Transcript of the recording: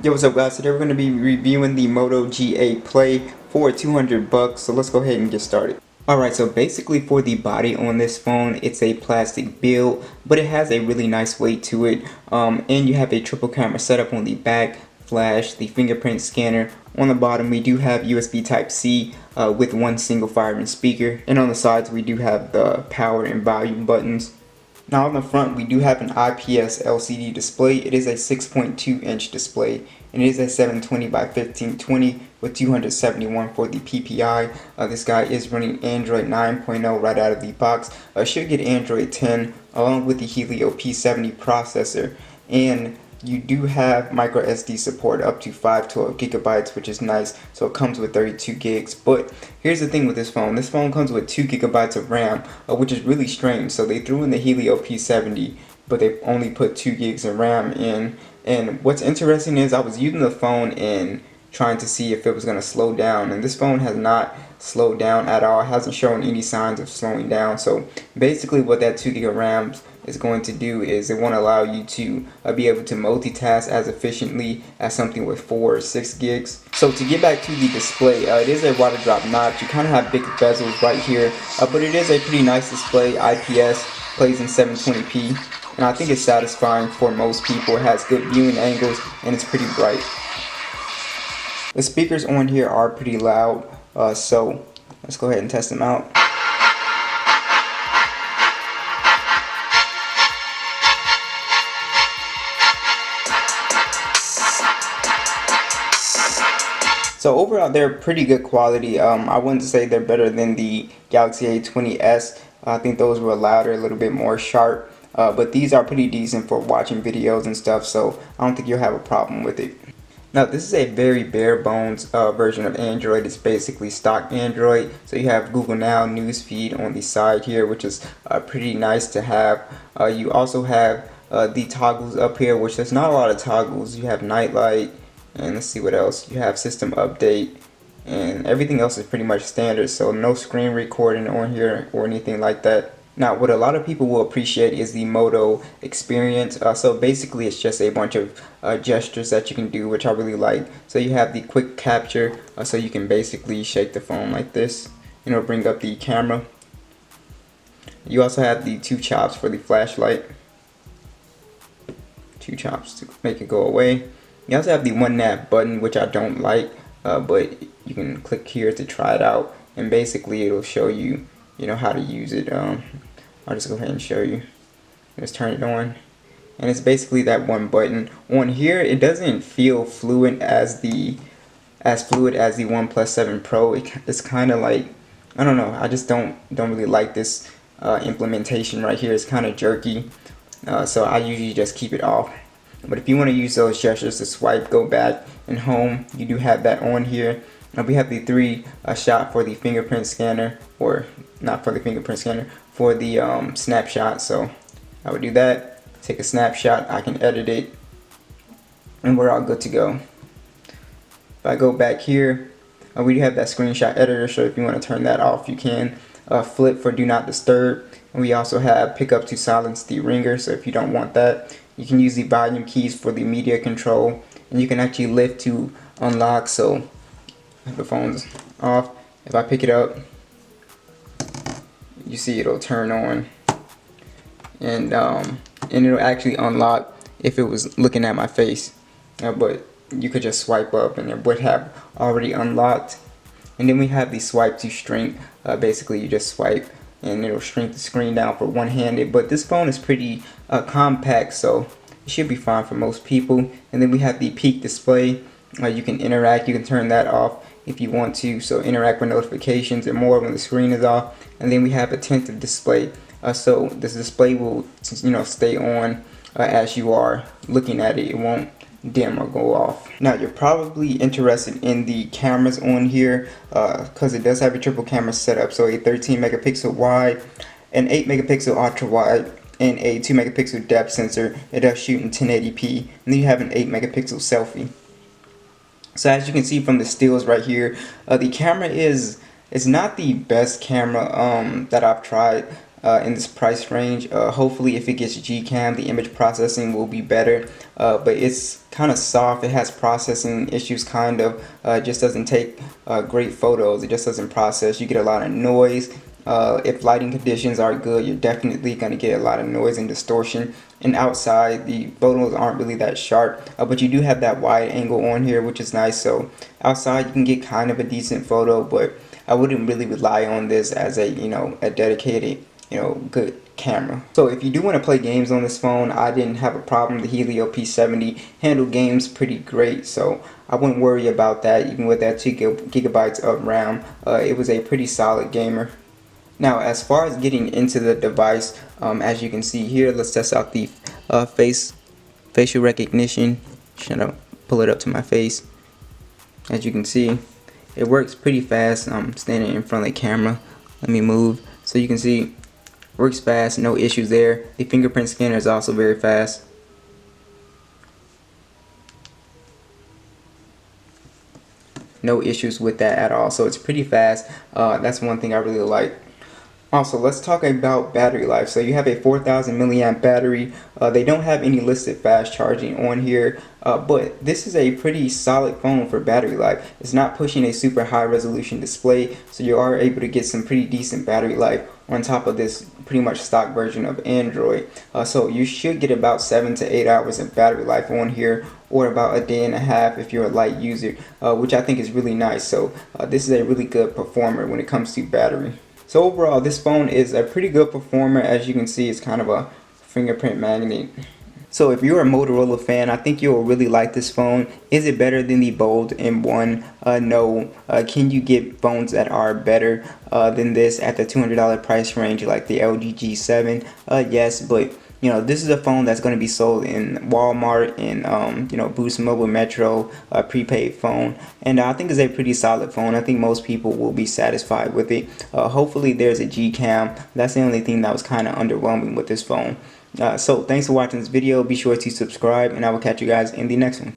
Yo, what's up guys? Today we're going to be reviewing the Moto G8 Play for $200, so let's go ahead and get started. Alright, so basically for the body on this phone, it's a plastic build, but it has a really nice weight to it, and you have a triple camera setup on the back, flash, the fingerprint scanner. On the bottom we do have USB Type-C with one single firing speaker, and on the sides we do have the power and volume buttons. Now on the front we do have an IPS LCD display. It is a 6.2 inch display and it is a 720 by 1520 with 271 for the PPI. This guy is running Android 9.0 right out of the box. Should get Android 10 along with the Helio P70 processor, and you do have micro SD support up to 512 gigabytes, which is nice. So it comes with 32 gigs. But here's the thing with this phone. This phone comes with 2 gigabytes of RAM, which is really strange. So they threw in the Helio P70, but they only put 2 gigs of RAM in. And what's interesting is I was using the phone and trying to see if it was going to slow down, and this phone has not slowed down at all. It hasn't shown any signs of slowing down. So basically what that 2 gig of RAM is going to do is it won't allow you to be able to multitask as efficiently as something with 4 or 6 gigs. So to get back to the display, it is a water drop notch. You kind of have big bezels right here, but it is a pretty nice display. IPS, plays in 720p, and I think it's satisfying for most people. It has good viewing angles and it's pretty bright. The speakers on here are pretty loud, so let's go ahead and test them out. So overall, they're pretty good quality. I wouldn't say they're better than the Galaxy A20s. I think those were louder, a little bit more sharp. But these are pretty decent for watching videos and stuff, so I don't think you'll have a problem with it. Now this is a very bare bones version of Android. It's basically stock Android. So you have Google Now newsfeed on the side here, which is pretty nice to have. You also have the toggles up here, which there's not a lot of toggles. You have nightlight, and let's see what else. You have system update, and everything else is pretty much standard. So no screen recording on here or anything like that. Now what a lot of people will appreciate is the Moto experience. So basically it's just a bunch of gestures that you can do, which I really like. So you have the quick capture, so you can basically shake the phone like this, and it'll bring up the camera. You also have the 2 chops for the flashlight. 2 chops to make it go away. You also have the 1 nap button, which I don't like, but you can click here to try it out, and basically it'll show you, how to use it. I'll just go ahead and show you. Just turn it on, and it's basically that 1 button. On here, it doesn't feel fluid as the OnePlus 7 Pro. It's kind of like, I don't know. I just don't really like this implementation right here. It's kind of jerky, so I usually just keep it off. But if you want to use those gestures to swipe, go back, and home, you do have that on here. We have the 3 shot for the fingerprint scanner, or not for the fingerprint scanner, for the snapshot. So I would do that, take a snapshot, I can edit it, and we're all good to go. If I go back here, we do have that screenshot editor, so if you want to turn that off, you can. Flip for do not disturb, and we also have pick up to silence the ringer, so if you don't want that, you can use the volume keys for the media control, and you can actually lift to unlock. So the phone's off. If I pick it up, you see it'll turn on, and it'll actually unlock if it was looking at my face. But you could just swipe up and it would have already unlocked. And then we have the swipe to shrink. Basically you just swipe and it'll shrink the screen down for one-handed, but this phone is pretty compact, so it should be fine for most people. And then we have the peak display. You can interact, you can turn that off if you want to, so interact with notifications and more when the screen is off. And then we have attentive display, so this display will stay on as you are looking at it. It won't dim or go off. Now you're probably interested in the cameras on here, because it does have a triple camera setup, so a 13 megapixel wide, an 8 megapixel ultra wide, and a 2 megapixel depth sensor. It does shoot in 1080p, and then you have an 8 megapixel selfie. So as you can see from the stills right here, the camera is not the best camera that I've tried. in this price range. Hopefully if it gets Gcam, the image processing will be better, but it's kind of soft. It has processing issues, kind of. Just doesn't take great photos. It just doesn't process. You get a lot of noise. If lighting conditions are good, you're definitely going to get a lot of noise and distortion. And outside, the photos aren't really that sharp, but you do have that wide angle on here, which is nice. So outside you can get kind of a decent photo, but I wouldn't really rely on this as a, a dedicated, good camera. So if you do want to play games on this phone, I didn't have a problem. The Helio P70 handled games pretty great, so I wouldn't worry about that. Even with that 2 gigabytes of RAM, it was a pretty solid gamer. Now, as far as getting into the device, as you can see here, let's test out the facial recognition. Should I pull it up to my face? As you can see, it works pretty fast. I'm standing in front of the camera. Let me move. So you can see, works fast, no issues there. The fingerprint scanner is also very fast. No issues with that at all. So it's pretty fast. That's one thing I really like. Also, let's talk about battery life. So you have a 4,000 milliamp battery. They don't have any listed fast charging on here, but this is a pretty solid phone for battery life. It's not pushing a super high resolution display, so you are able to get some pretty decent battery life on top of this pretty much stock version of Android. So you should get about 7 to 8 hours of battery life on here, or about a day and a half if you're a light user, which I think is really nice. So this is a really good performer when it comes to battery. So overall, this phone is a pretty good performer. As you can see, it's kind of a fingerprint magnet. So if you're a Motorola fan, I think you'll really like this phone. Is it better than the Bold M1? No. Can you get phones that are better than this at the $200 price range, like the LG G7? Yes, but this is a phone that's going to be sold in Walmart and Boost Mobile Metro, a prepaid phone, and I think it's a pretty solid phone. I think most people will be satisfied with it. Hopefully there's a Gcam. That's the only thing that was kind of underwhelming with this phone. So thanks for watching this video. Be sure to subscribe, and I will catch you guys in the next one.